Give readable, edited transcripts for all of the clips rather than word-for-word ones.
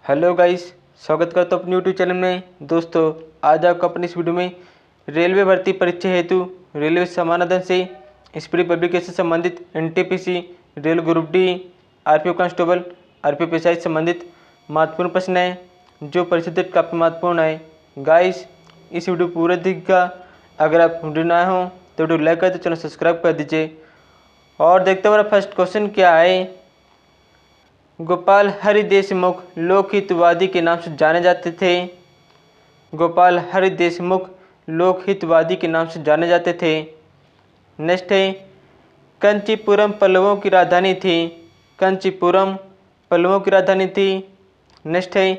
Hello guys, स्वागत करता हूँ अपने यूट्यूब चैनल में। दोस्तों, आज आपको अपनी इस वीडियो में रेलवे भर्ती परीक्षा हेतु रेलवे समानाधन से स्पीडी पब्लिकेशन से संबंधित NTPC, rail group D, RPO constable, RPO PSI से संबंधित महत्वपूर्ण प्रश्न है जो परीक्षा काफ़ी महत्वपूर्ण है। गाइस, इस वीडियो पूरे देखिएगा। अगर आप वीडियो नए हो तो वीडियो लाइक कर दीजिए, चैनल सब्सक्राइब कर दीजिए। और देखते हैं हमारा फर्स्ट क्वेश्चन क्या है। गोपाल हरि देशमुख लोकहितवादी के नाम से जाने जाते थे। गोपाल हरि देशमुख लोकहितवादी के नाम से जाने जाते थे। नेक्स्ट है, कंचीपुरम पल्लवों की राजधानी थी। कंचीपुरम पल्लवों की राजधानी थी। नेक्स्ट है,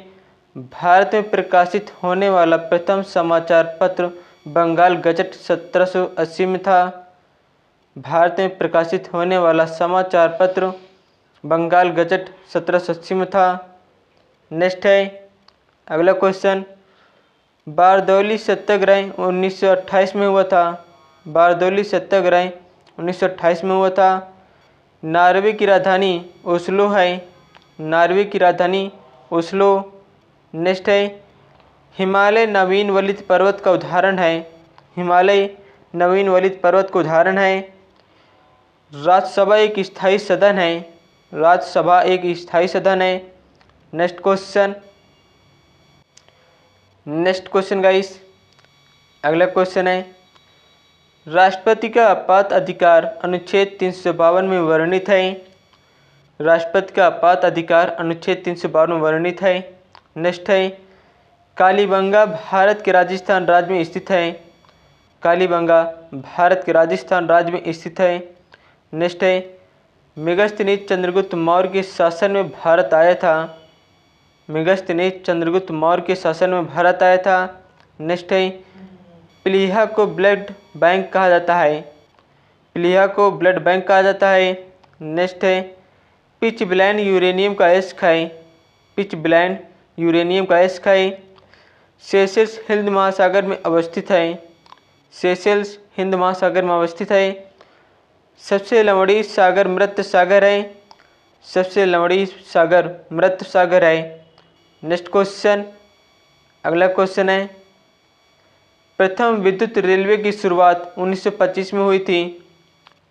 भारत में प्रकाशित होने वाला प्रथम समाचार पत्र बंगाल गजट 1780 में था। भारत में प्रकाशित होने वाला समाचार पत्र बंगाल गजट 1780 में था। नेक्स्ट है, अगला क्वेश्चन, बारदौली सत्याग्रह 1928 में हुआ था। बारदौली सत्याग्रह 1928 में हुआ था। नॉर्वे की राजधानी ओस्लो है। नॉर्वे की राजधानी ओस्लो। नेक्स्ट है, हिमालय नवीन वलित पर्वत का उदाहरण है। हिमालय नवीन वलित पर्वत का उदाहरण है। राज्यसभा एक स्थायी सदन है। राज्यसभा एक स्थायी सदन है। नेक्स्ट क्वेश्चन गाइस, अगला क्वेश्चन है, राष्ट्रपति का आपात अधिकार अनुच्छेद 352 में वर्णित है। राष्ट्रपति का आपात अधिकार अनुच्छेद 352 में वर्णित है। नेक्स्ट है, कालीबंगा भारत के राजस्थान राज्य में स्थित है। कालीबंगा भारत के राजस्थान राज्य में स्थित है। नेक्स्ट है, मेगस्थनीज चंद्रगुप्त मौर्य के शासन में भारत आया था। मेगस्थनीज चंद्रगुप्त मौर्य के शासन में भारत आया था। नेक्स्ट है, प्लीहा को ब्लड बैंक कहा जाता है। प्लीहा को ब्लड बैंक कहा जाता है। नेक्स्ट है, पिच ब्लैंड यूरेनियम का अयस्क है। पिच ब्लैंड यूरेनियम का अयस्क है। सेशेल्स हिंद महासागर में अवस्थित है। सेशेल्स हिंद महासागर में अवस्थित है। सबसे लंबी सागर मृत सागर है। सबसे लंबी सागर मृत सागर है। नेक्स्ट क्वेश्चन, अगला क्वेश्चन है, प्रथम विद्युत रेलवे की शुरुआत 1925 में हुई थी।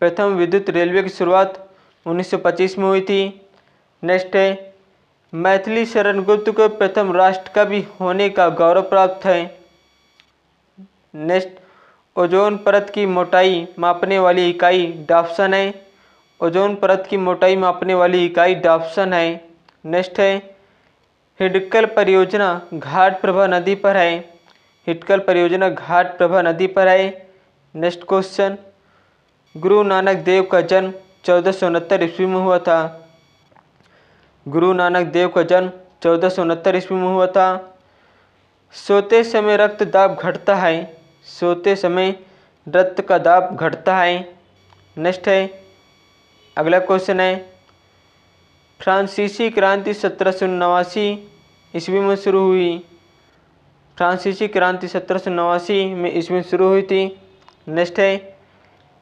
प्रथम विद्युत रेलवे की शुरुआत 1925 में हुई थी। नेक्स्ट है, मैथिली शरण गुप्त को प्रथम राष्ट्रकवि होने का गौरव प्राप्त है। नेक्स्ट, ओजोन परत की मोटाई मापने वाली इकाई डाप्सन है। ओजोन परत की मोटाई मापने वाली इकाई डाप्सन है। नेक्स्ट है, हिडकल परियोजना घाट प्रभा नदी पर है। हिडकल परियोजना घाट प्रभा नदी पर है। नेक्स्ट क्वेश्चन, गुरु नानक देव का जन्म 1469 ईस्वी में हुआ था। गुरु नानक देव का जन्म 1469 ईस्वी में हुआ था। सोते समय रक्त दाब घटता है। सोते समय रक्त का दाब घटता है। नेक्स्ट है, अगला क्वेश्चन है, फ्रांसीसी क्रांति 1789 ईस्वी में शुरू हुई। फ्रांसीसी क्रांति 1789 में ईस्वी में शुरू हुई थी। नेक्स्ट है,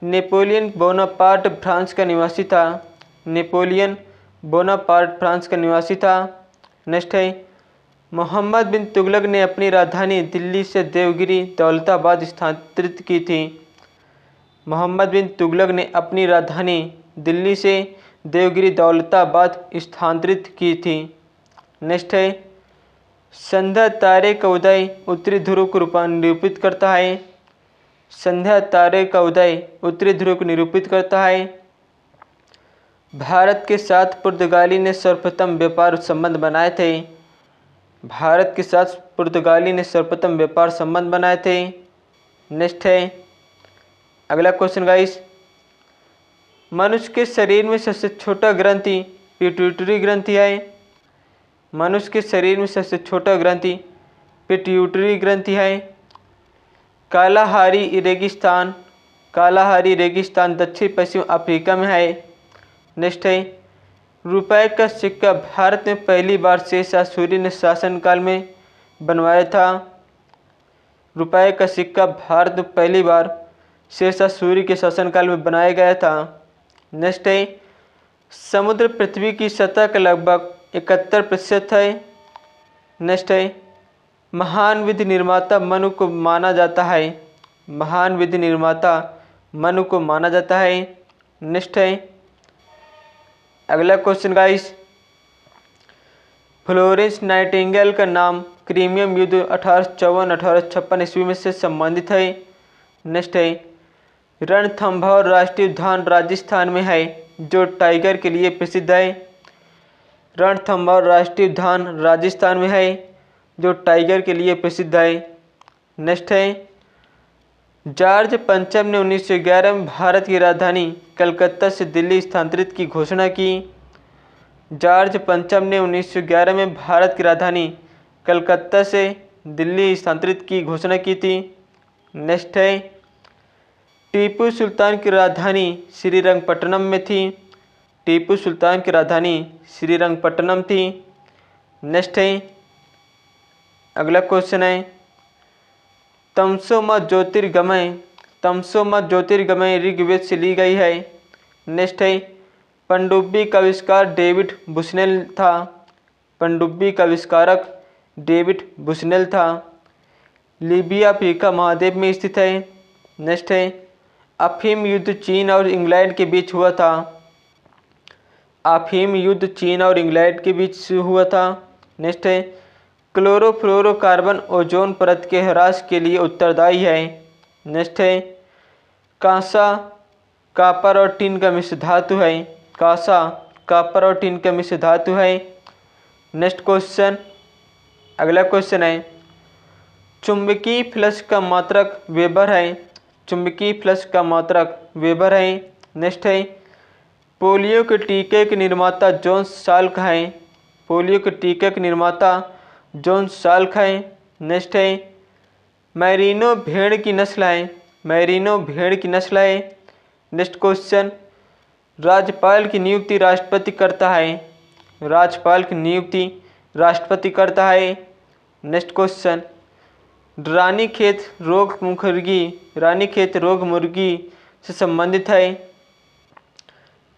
नेपोलियन बोनापार्ट फ्रांस का निवासी था। नेपोलियन बोनापार्ट फ्रांस का निवासी था। नेक्स्ट है, मोहम्मद बिन तुगलक ने अपनी राजधानी दिल्ली से देवगिरी दौलताबाद स्थानांतरित की थी। मोहम्मद बिन तुगलक ने अपनी राजधानी दिल्ली से देवगिरी दौलताबाद स्थानांतरित की थी। नेक्स्ट है, संध्या तारे का उदय उत्तरी ध्रुव को निरूपित करता है। संध्या तारे का उदय उत्तरी ध्रुव को निरूपित करता है। भारत के साथ पुर्तगाली ने सर्वप्रथम व्यापार संबंध बनाए थे। भारत के साथ पुर्तगाली ने सर्वप्रथम व्यापार संबंध बनाए थे। नेक्स्ट है, अगला क्वेश्चन गाइस, मनुष्य के शरीर में सबसे छोटा ग्रंथि पिट्यूटरी ग्रंथि है। मनुष्य के शरीर में सबसे छोटा ग्रंथि पिट्यूटरी ग्रंथि है। कालाहारी रेगिस्तान दक्षिण पश्चिम अफ्रीका में है। नेक्स्ट है, रुपए का सिक्का भारत में पहली बार शेरशाह सूरी ने शासनकाल में बनवाया था। रुपए का सिक्का भारत में पहली बार शेरशाह सूरी के शासनकाल में बनाया गया था। नेक्स्ट है, समुद्र पृथ्वी की सतह का लगभग 71% है। नेक्स्ट है महान विधि निर्माता मनु को माना जाता है। महान विधि निर्माता मनु को माना जाता है। नेक्स्ट है अगला क्वेश्चन गाइस, फ्लोरेंस नाइटिंगेल का नाम क्रीमियम युद्ध 1854-1856 ईस्वी में से संबंधित है। नेक्स्ट है रणथंभौर राष्ट्रीय उद्यान राजस्थान में है जो टाइगर के लिए प्रसिद्ध है। रणथंभौर राष्ट्रीय उद्यान राजस्थान में है जो टाइगर के लिए प्रसिद्ध है। नेक्स्ट है जॉर्ज पंचम ने 1911 में भारत की राजधानी कलकत्ता से दिल्ली स्थानांतरित की घोषणा की। जॉर्ज पंचम ने 1911 में भारत की राजधानी कलकत्ता से दिल्ली स्थानांतरित की घोषणा की थी। नेक्स्ट है टीपू सुल्तान की राजधानी श्रीरंगपट्टनम में थी। टीपू सुल्तान की राजधानी श्रीरंगपट्टनम थी। नेक्स्ट है अगला क्वेश्चन है तमसो माह ज्योतिर्गमय ऋग्वेद से ली गई है। नेक्स्ट है पनडुब्बी का आविष्कार डेविड बुशनेल था। पनडुब्बी का आविष्कारक डेविड बुशनेल था। लीबिया अफ्रीका महाद्वीप में स्थित है। नेक्स्ट है अफीम युद्ध चीन और इंग्लैंड के बीच हुआ था। अफीम युद्ध चीन और इंग्लैंड के बीच हुआ था। नेक्स्ट है क्लोरोफ्लोरोकार्बन ओजोन परत के ह्रास के लिए उत्तरदायी है। नेक्स्ट है कांसा कॉपर और टिन का मिश्र धातु है। कांसा कॉपर और टिन का मिश्र धातु है। नेक्स्ट क्वेश्चन अगला क्वेश्चन है चुंबकीय फ्लक्स का मात्रक वेबर है। चुंबकीय फ्लक्स का मात्रक वेबर है। नेक्स्ट है पोलियो के टीके के निर्माता जॉन साल्क हैं। पोलियो के टीके के निर्माता जॉन साल्क हैं। नेक्स्ट है मैरिनो भेड़ की नस्ल है। मैरिनो भेड़ की नस्ल है। नेक्स्ट क्वेश्चन राज्यपाल की नियुक्ति राष्ट्रपति करता है। राज्यपाल की नियुक्ति राष्ट्रपति करता है। नेक्स्ट क्वेश्चन रानीखेत रोग मुर्गी से संबंधित है।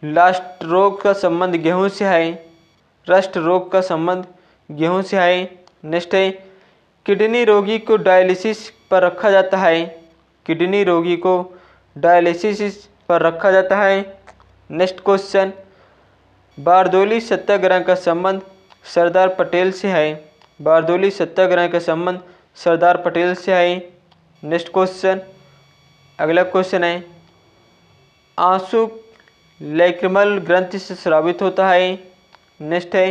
लास्ट रोग का संबंध गेहूं से है। रस्ट रोग का संबंध गेहूं से है। नेक्स्ट है किडनी रोगी को डायलिसिस पर रखा जाता है। किडनी रोगी को डायलिसिस पर रखा जाता है। नेक्स्ट क्वेश्चन बारदौली सत्याग्रह का संबंध सरदार पटेल से है। बारदौली सत्याग्रह का संबंध सरदार पटेल से है। नेक्स्ट क्वेश्चन अगला क्वेश्चन है आंसू लैक्रिमल ग्रंथि से स्रावित होता है। नेक्स्ट है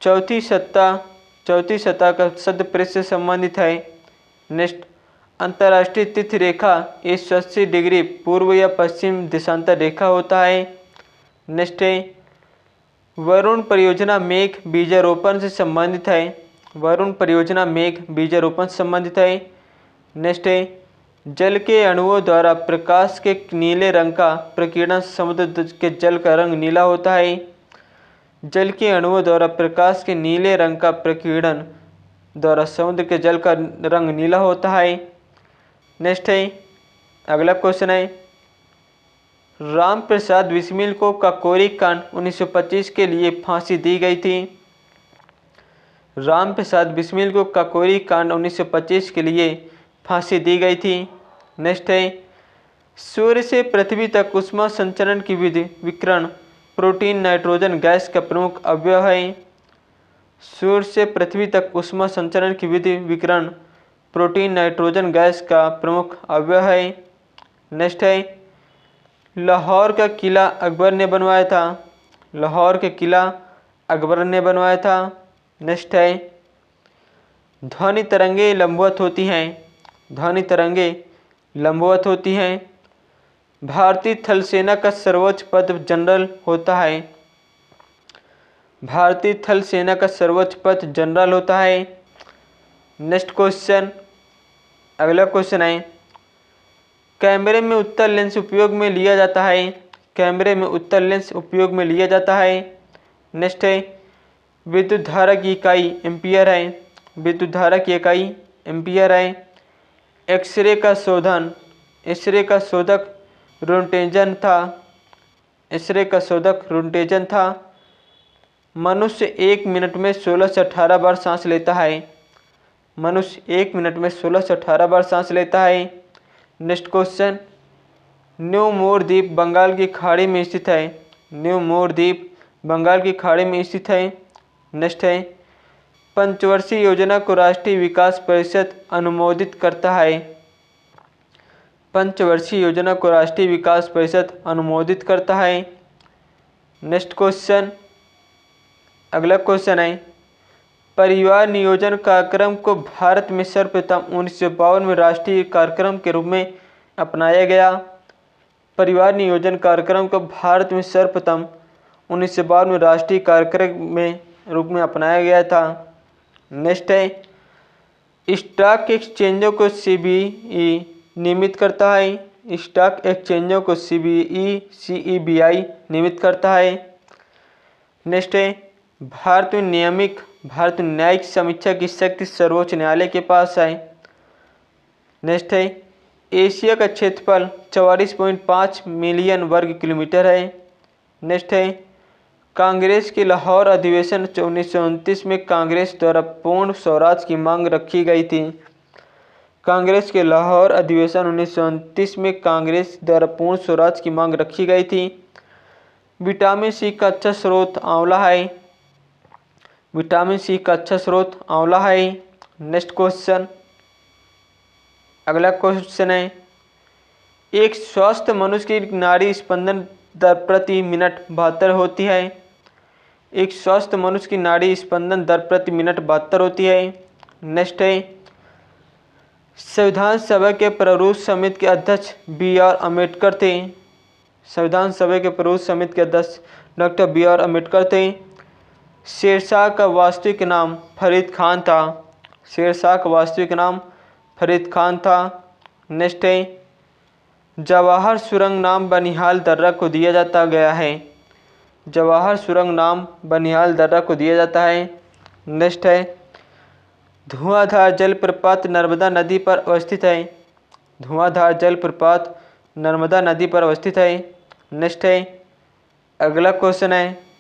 चौथी सत्ता का सद प्रेस से संबंधित है। नेक्स्ट अंतर्राष्ट्रीय तिथि रेखा 180 डिग्री पूर्व या पश्चिम देशांतर रेखा होता है। नेक्स्ट है वरुण परियोजना मेघ बीजारोपण से संबंधित है। वरुण परियोजना मेघ बीजारोपण से संबंधित है। नेक्स्ट है जल के अणुओं द्वारा प्रकाश के नीले रंग का प्रकीर्णन समुद्र के जल का रंग नीला होता है। जल के अणुओं द्वारा प्रकाश के नीले रंग का प्रकीर्णन द्वारा समुद्र के जल का रंग नीला होता है। नेक्स्ट है अगला क्वेश्चन है राम प्रसाद बिस्मिल को काकोरी कांड 1925 के लिए फांसी दी गई थी। राम प्रसाद बिस्मिल को काकोरी कांड 1925 के लिए फांसी दी गई थी। नेक्स्ट है सूर्य से पृथ्वी तक ऊष्मा संचरण की विधि विकिरण प्रोटीन नाइट्रोजन गैस का प्रमुख अवयव है। सूर्य से पृथ्वी तक ऊष्मा संचरण की विधि विकिरण प्रोटीन नाइट्रोजन गैस का प्रमुख अवयव है। नेक्स्ट है लाहौर का किला अकबर ने बनवाया था। लाहौर के किला अकबर ने बनवाया था। नेक्स्ट है ध्वनि तरंगे लंबवत होती हैं। ध्वनि तरंगे लंबवत होती हैं। भारतीय थल सेना का सर्वोच्च पद जनरल होता है। भारतीय थल सेना का सर्वोच्च पद जनरल होता है। नेक्स्ट क्वेश्चन अगला क्वेश्चन है कैमरे में उत्तल लेंस उपयोग में लिया जाता है। कैमरे में उत्तल लेंस उपयोग में लिया जाता है। नेक्स्ट है विद्युत धारा की इकाई एम्पियर है। विद्युत धारा की इकाई एम्पियर है। एक्सरे का शोधक रोन्टेजन था। एक्सरे का शोधक रोन्टेजन था। मनुष्य 1 मिनट में 16 से 18 बार सांस लेता है। मनुष्य 1 मिनट में 16 से 18 बार सांस लेता है। नेक्स्ट क्वेश्चन, न्यू मोर द्वीप बंगाल की खाड़ी में स्थित है। न्यू मोर द्वीप बंगाल की खाड़ी में स्थित है। नेक्स्ट है, पंचवर्षीय योजना को राष्ट्रीय विकास परिषद अनुमोदित करता है। पंचवर्षीय योजना को राष्ट्रीय विकास परिषद अनुमोदित करता है। नेक्स्ट क्वेश्चन, अगला क्वेश्चन है, परिवार नियोजन कार्यक्रम को भारत में सर्वप्रथम 1952 में राष्ट्रीय कार्यक्रम के रूप में अपनाया गया। परिवार नियोजन कार्यक्रम को भारत में सर्वप्रथम 1952 में राष्ट्रीय कार्यक्रम में रूप में अपनाया गया था। नेक्स्ट है, स्टॉक एक्सचेंजों को सीबीई नियमित करता है। स्टॉक एक्सचेंजों को सीईबीआई नियमित करता है। नेक्स्ट है, भारत में न्यायिक समीक्षा की शक्ति सर्वोच्च न्यायालय के पास है। नेक्स्ट है, एशिया का क्षेत्रफल 44.5 मिलियन वर्ग किलोमीटर है। नेक्स्ट है, कांग्रेस के लाहौर अधिवेशन 1929 में कांग्रेस द्वारा पूर्ण स्वराज की मांग रखी गई थी। कांग्रेस के लाहौर अधिवेशन 1929 में कांग्रेस द्वारा पूर्ण स्वराज की मांग रखी गई थी। विटामिन सी का अच्छा स्रोत आंवला है। विटामिन सी का अच्छा स्रोत आंवला है। नेक्स्ट क्वेश्चन, अगला क्वेश्चन है, एक स्वस्थ मनुष्य की नाड़ी स्पंदन दर प्रति मिनट 72 होती है। एक स्वस्थ मनुष्य की नाड़ी स्पंदन दर प्रति मिनट 72 होती है। नेक्स्ट है, संविधान सभा के प्रारूप समिति के अध्यक्ष B.R. अम्बेडकर थे। संविधान सभा के प्रारूप समिति के अध्यक्ष डॉक्टर B.R. अम्बेडकर थे। शेरशाह का वास्तविक नाम फरीद खान था। शेरशाह का वास्तविक नाम फरीद खान था। नेक्स्ट है, जवाहर सुरंग नाम बनिहाल दर्रा को दिया जाता गया है। जवाहर सुरंग नाम बनिहाल दर्रा को दिया जाता है। नेक्स्ट है, धुआंधार जलप्रपात नर्मदा नदी पर अवस्थित है। धुआंधार जलप्रपात नर्मदा नदी पर अवस्थित है। नेक्स्ट है, अगला क्वेश्चन है,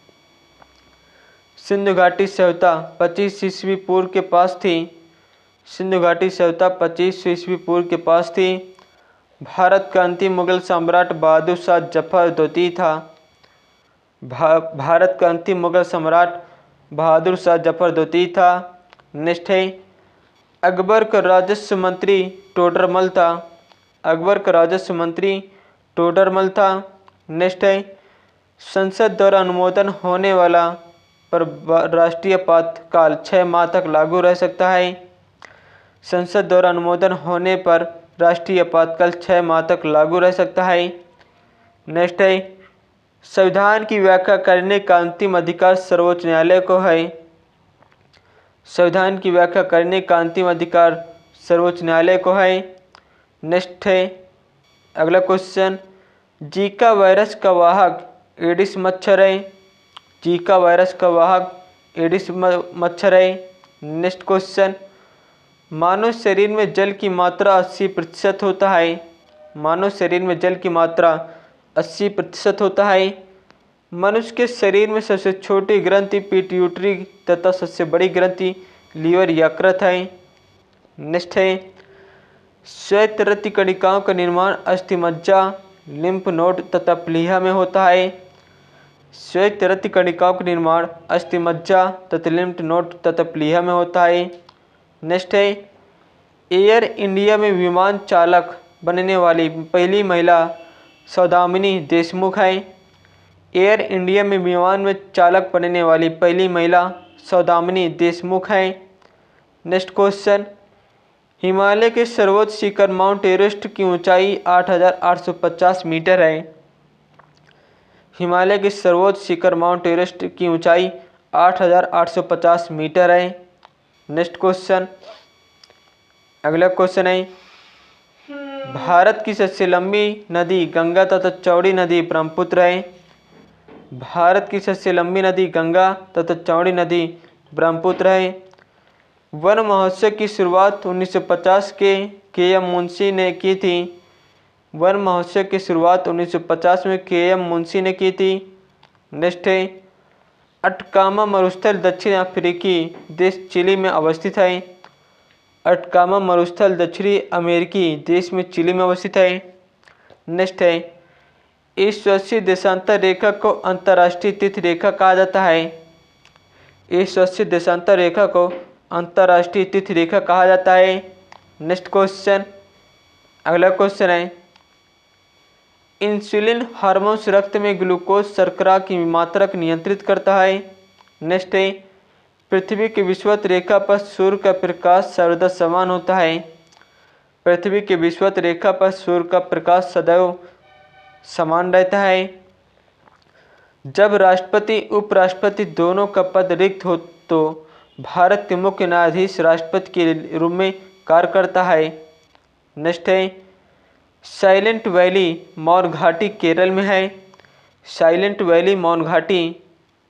सिंधु घाटी सभ्यता 25 ईस्वी पूर्व के पास थी। सिंधु घाटी सभ्यता 25 ईस्वी पूर्व के पास थी। भारत का अंतिम मुगल सम्राट बहादुर शाह जफर द्वितीय था। भारत का अंतिम मुगल सम्राट बहादुर शाह जफर द्वितीय था। नेक्स्ट है, अकबर का राजस्व मंत्री टोडरमल था। अकबर का राजस्व मंत्री टोडरमल था। नेक्स्ट है, संसद द्वारा अनुमोदन होने वाला पर राष्ट्रीय आपातकाल 6 माह तक लागू रह सकता है। संसद द्वारा अनुमोदन होने पर राष्ट्रीय आपातकाल 6 माह तक लागू रह सकता है। नेक्स्ट है, संविधान की व्याख्या करने का अंतिम अधिकार सर्वोच्च न्यायालय को है। संविधान की व्याख्या करने का अंतिम अधिकार सर्वोच्च न्यायालय को है। नेक्स्ट है, अगला क्वेश्चन, जीका वायरस का वाहक एडिस मच्छर है। जीका वायरस का वाहक एडिस मच्छर है। नेक्स्ट क्वेश्चन, मानव शरीर में जल की मात्रा 80% होता है। मानव शरीर में जल की मात्रा 80% होता है। मनुष्य के शरीर में सबसे छोटी ग्रंथि पिट्यूटरी तथा सबसे बड़ी ग्रंथि लीवर यकृत है। नेक्स्ट है, श्वेत रक्त कणिकाओं का निर्माण अस्थिमज्जा, लिम्फ नोड तथा प्लीहा में होता है। श्वेत रक्त कणिकाओं का निर्माण अस्थिमज्जा तथा लिम्फ नोड तथा प्लीहा में होता है। नेक्स्ट है, एयर इंडिया में विमान चालक बनने वाली पहली महिला सौदामिनी देशमुख है। एयर इंडिया में विमान में चालक बनने वाली पहली महिला सौदामिनी देशमुख है। नेक्स्ट क्वेश्चन, हिमालय के सर्वोच्च शिखर माउंट एवरेस्ट की ऊंचाई 8,850 मीटर है। हिमालय के सर्वोच्च शिखर माउंट एवरेस्ट की ऊंचाई 8,850 मीटर है। नेक्स्ट क्वेश्चन, अगला क्वेश्चन है, भारत की सबसे लंबी नदी गंगा तथा चौड़ी नदी ब्रह्मपुत्र है। भारत की सबसे लंबी नदी गंगा तथा चौड़ी नदी ब्रह्मपुत्र है। वन महोत्सव की शुरुआत 1950 के एम मुंशी ने की थी। वन महोत्सव की शुरुआत 1950 में के एम मुंशी ने की थी। नेक्स्ट है, अटकामा मरुस्थल दक्षिण अफ्रीकी देश चिली में अवस्थित है। अटकामा मरुस्थल दक्षिणी अमेरिकी देश में चिली में अवस्थित है। नेक्स्ट है, इस स्वच्छी देशांतर रेखा को अंतर्राष्ट्रीय तिथि रेखा कहा जाता है। इस स्वच्छी देशांतर रेखा को अंतर्राष्ट्रीय तिथि रेखा कहा जाता है। नेक्स्ट क्वेश्चन, अगला क्वेश्चन है, इंसुलिन हार्मोन्स रक्त में ग्लूकोज शर्करा की मात्रा को नियंत्रित करता है। नेक्स्ट है, पृथ्वी की विषुवत रेखा पर सूर्य का प्रकाश सर्वदा समान होता है। पृथ्वी की विषुवत रेखा पर सूर्य का प्रकाश सदैव समान रहता है। जब राष्ट्रपति उपराष्ट्रपति दोनों का पद रिक्त हो तो भारत के मुख्य न्यायाधीश राष्ट्रपति के रूप में कार्य करता है। नेक्स्ट है, साइलेंट वैली मौन घाटी केरल में है। साइलेंट वैली मौन घाटी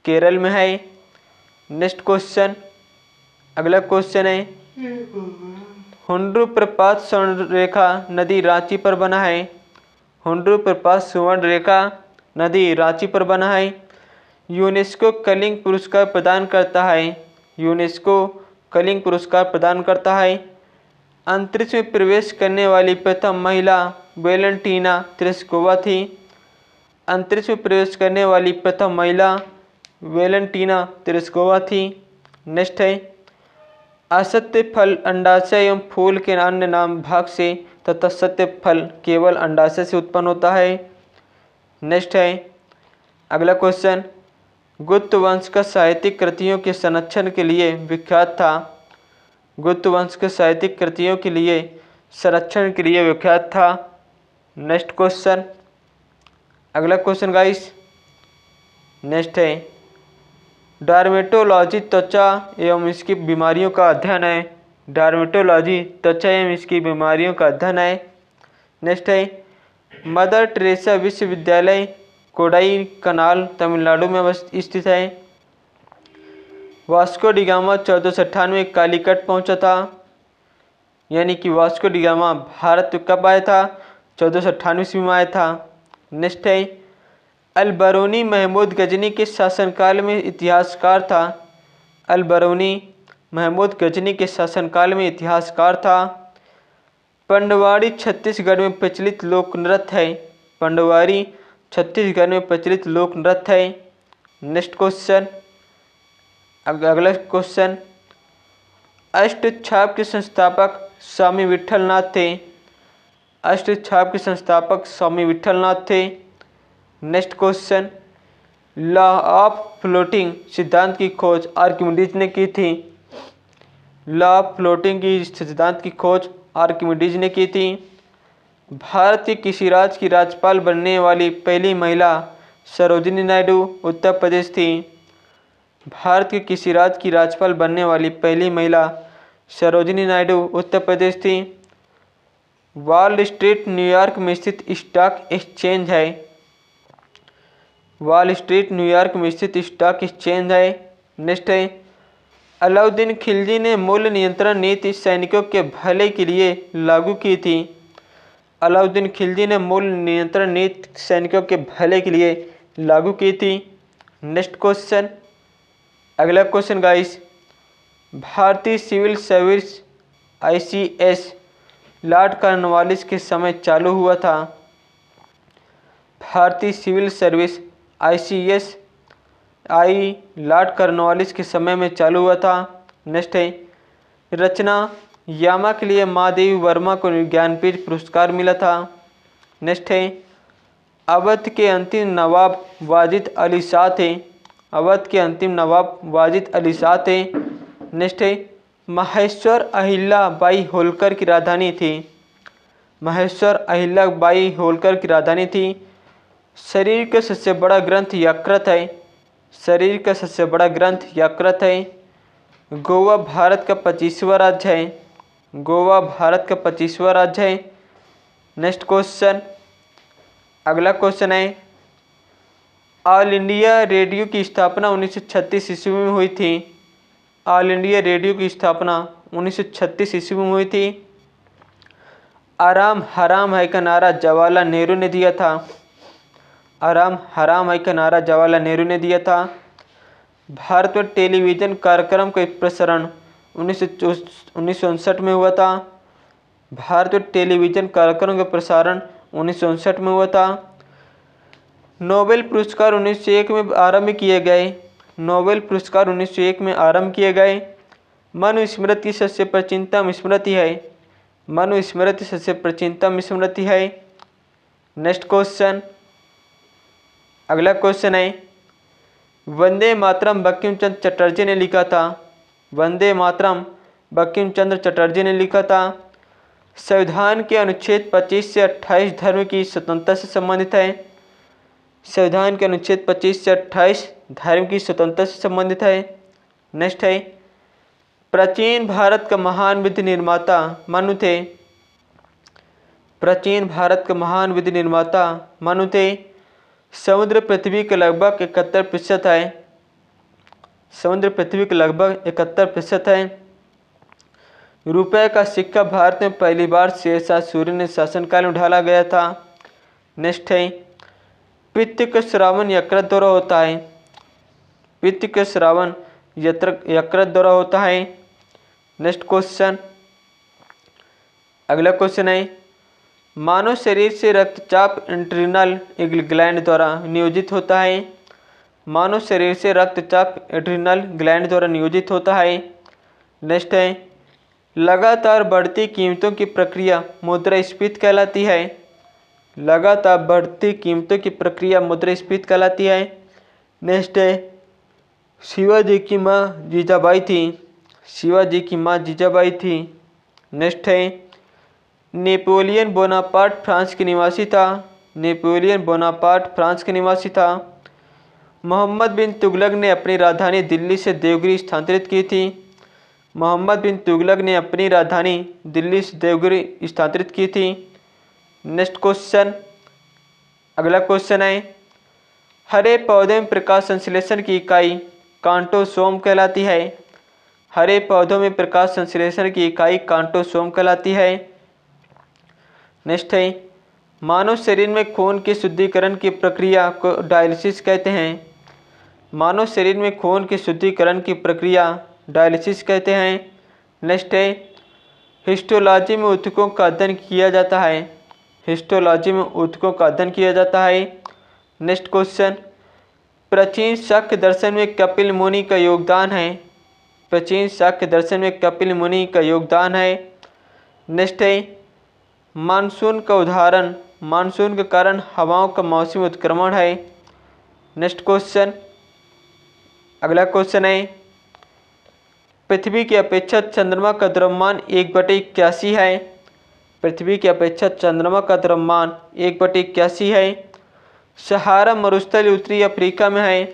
केरल में है। नेक्स्ट क्वेश्चन, अगला क्वेश्चन है, हुंड्रू प्रपात स्वर्ण रेखा नदी रांची पर बना है। हुंड्रू प्रपात स्वर्ण रेखा नदी रांची पर बना है। यूनेस्को कलिंग पुरस्कार प्रदान करता है। यूनेस्को कलिंग पुरस्कार प्रदान करता है। अंतरिक्ष में प्रवेश करने वाली प्रथम महिला वेलेंटीना तेरेस्कोवा थी। अंतरिक्ष में प्रवेश करने वाली प्रथम महिला वेलेंटीना तेरेस्कोवा थी। नेक्स्ट है, असत्य फल अंडाशय एवं फूल के अन्य नाम भाग से तथा सत्य फल केवल अंडाशय से उत्पन्न होता है। नेक्स्ट है, अगला क्वेश्चन, गुप्त वंश का साहित्यिक कृतियों के संरक्षण के लिए विख्यात था। गुप्त वंश के साहित्यिक कृतियों के लिए संरक्षण के लिए विख्यात था। नेक्स्ट क्वेश्चन, अगला क्वेश्चन गाइस, नेक्स्ट है, डर्मेटोलॉजी त्वचा एवं इसकी बीमारियों का अध्ययन है। डर्मेटोलॉजी त्वचा एवं इसकी बीमारियों का अध्ययन है। नेक्स्ट है, मदर टेरेसा विश्वविद्यालय कोडाई कनाल तमिलनाडु में स्थित है। वास्को डी गामा 1498 कालीकट पहुंचा था। यानी कि वास्को डी गामा भारत कब आया था? 1498 ईस्वी में आया था। नेक्स्ट है, अल बरूनी महमूद गजनी के शासनकाल में इतिहासकार था। अल बरूनी महमूद गजनी के शासनकाल में इतिहासकार था। पंडवाड़ी छत्तीसगढ़ में प्रचलित लोक नृत्य है। पंडवाड़ी छत्तीसगढ़ में प्रचलित लोक नृत्य है। नेक्स्ट क्वेश्चन, अगला क्वेश्चन, अष्टछाप के संस्थापक स्वामी विट्ठलनाथ थे। अष्टछाप के संस्थापक स्वामी विट्ठलनाथ थे। Next question, law of floating सिद्धांत की खोज आर्किमिडीज ने की थी। लॉ ऑफ फ्लोटिंग की सिद्धांत की खोज आर्किमिडीज ने की थी। भारत के किसी राज्य की राज्यपाल बनने वाली पहली महिला सरोजिनी नायडू उत्तर प्रदेश थी। भारत के किसी राज्य की राज्यपाल बनने वाली पहली महिला सरोजिनी नायडू उत्तर प्रदेश थी। वॉल स्ट्रीट न्यूयॉर्क में स्थित स्टॉक एक्सचेंज है। वॉल स्ट्रीट न्यूयॉर्क में स्थित स्टॉक एक्सचेंज है। नेक्स्ट है, अलाउद्दीन खिलजी ने मूल्य नियंत्रण नीति सैनिकों के भले के लिए लागू की थी। अलाउद्दीन खिलजी ने मूल्य नियंत्रण नीति सैनिकों के भले के लिए लागू की थी। नेक्स्ट क्वेश्चन, अगला क्वेश्चन गाइस, भारतीय civil service ICS lord Cornwallis के समय चालू हुआ था। भारतीय civil service ICS lord Cornwallis के समय में चालू हुआ था। नेक्स्ट है, रचना यामा के लिए महादेवी वर्मा को ज्ञानपीठ पुरस्कार मिला था। नेक्स्ट है, अवध के अंतिम नवाब वाजिद अली शाह थे। अवध के अंतिम नवाब वाजिद अली शाह थे। नेक्स्ट है, महेश्वर अहिल्या बाई होलकर की राजधानी थी। महेश्वर अहिल्या बाई होलकर की राजधानी थी। शरीर का सबसे बड़ा ग्रंथ यकृत है। शरीर का सबसे बड़ा ग्रंथ यकृत है। गोवा भारत का 25वां राज्य है। गोवा भारत का 25वां राज्य है। नेक्स्ट क्वेश्चन, अगला क्वेश्चन है, ऑल इंडिया रेडियो की स्थापना 1936 ईस्वी में हुई थी। ऑल इंडिया रेडियो की स्थापना 1936 ईस्वी में हुई थी। आराम हराम है का नारा जवाहरलाल नेहरू ने दिया था। आराम हराम है का नारा जवाहरलाल नेहरू ने दिया था। भारत में टेलीविज़न कार्यक्रम का प्रसारण 1959 में हुआ था। भारत में टेलीविज़न कार्यक्रम का प्रसारण 1959 में हुआ था। नोबेल पुरस्कार 1901 में आरंभ किए गए। नोबेल पुरस्कार 1901 में आरंभ किए गए। मनुस्मृति सबसे प्राचीनतम स्मृति है। मनुस्मृति सबसे प्राचीनतम स्मृति है। नेक्स्ट क्वेश्चन, अगला क्वेश्चन है, वंदे मातरम बंकिम चंद्र चटर्जी ने लिखा था। वंदे मातरम बंकिम चंद्र चटर्जी ने लिखा था। संविधान के अनुच्छेद 25 से 28 धर्म की स्वतंत्रता से संबंधित है। संविधान के अनुच्छेद 25 से 28 धर्म की स्वतंत्रता से संबंधित है। नेक्स्ट है, प्राचीन भारत का महान विधि निर्माता मनु थे। प्राचीन भारत का महान विधि निर्माता मनु थे। समुद्र पृथ्वी के लगभग 71% है। समुद्र पृथ्वी के लगभग 71% है। रुपये का सिक्का भारत में पहली बार शेरशाह सूरी ने शासनकाल में ढाला गया था। नेक्स्ट है, पित्त का श्रावण यकृत द्वारा होता है। पित्त का श्रावण यकृत द्वारा होता है। नेक्स्ट क्वेश्चन, अगला क्वेश्चन है, मानव शरीर से रक्तचाप एड्रिनल ग्लैंड द्वारा नियोजित होता है। मानव शरीर से रक्तचाप एड्रिनल ग्लैंड द्वारा नियोजित होता है। नेक्स्ट है, लगातार बढ़ती कीमतों की प्रक्रिया मुद्रास्फीति कहलाती है। लगातार बढ़ती कीमतों की प्रक्रिया मुद्रास्फीति कहलाती है। नेक्स्ट है, शिवाजी की माँ जीजाबाई थी। शिवाजी की माँ जीजाबाई थी। नेक्स्ट है, नेपोलियन बोनापार्ट फ्रांस के निवासी था। नेपोलियन बोनापार्ट फ्रांस के निवासी था। मोहम्मद बिन तुगलक ने अपनी राजधानी दिल्ली से देवगिरी स्थानांतरित की थी। मोहम्मद बिन तुगलक ने अपनी राजधानी दिल्ली से देवगिरी स्थानांतरित की थी। नेक्स्ट क्वेश्चन, अगला क्वेश्चन है, हरे पौधे में प्रकाश संश्लेषण की इकाई कांटोसोम कहलाती है। हरे पौधों में प्रकाश संश्लेषण की इकाई कांटोसोम कहलाती है। नेक्स्ट है, मानव शरीर में खून के शुद्धिकरण की प्रक्रिया को डायलिसिस कहते हैं। मानव शरीर में खून के शुद्धिकरण की प्रक्रिया डायलिसिस कहते हैं। नेक्स्ट है, हिस्टोलॉजी में ऊतकों का अध्ययन किया जाता है। हिस्टोलॉजी में ऊतकों का अध्ययन किया जाता है। नेक्स्ट क्वेश्चन, प्राचीन शाक्य दर्शन में कपिल मुनि का योगदान है। प्राचीन शाक्य दर्शन में कपिल मुनि का योगदान है। नेक्स्ट है, मानसून का उदाहरण मानसून के कारण हवाओं का मौसमी उत्क्रमण है। नेक्स्ट क्वेश्चन, अगला क्वेश्चन है, पृथ्वी की अपेक्षा चंद्रमा का द्रव्यमान 1/81 है। पृथ्वी की अपेक्षा चंद्रमा का द्रव्यमान 1/81 है। सहारा मरुस्थल उत्तरी अफ्रीका में है।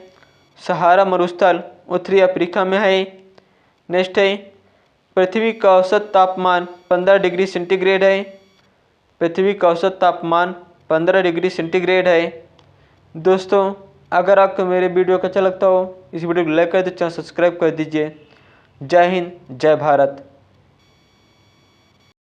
सहारा मरुस्थल उत्तरी अफ्रीका में है। नेक्स्ट है, पृथ्वी का औसत तापमान 15 डिग्री सेंटीग्रेड है। पृथ्वी का औसत तापमान 15 डिग्री सेंटीग्रेड है। दोस्तों, अगर आपको मेरे वीडियो अच्छा लगता हो, इस वीडियो को लाइक कर दे, चैनल सब्सक्राइब कर दीजिए। जय हिंद, जय भारत।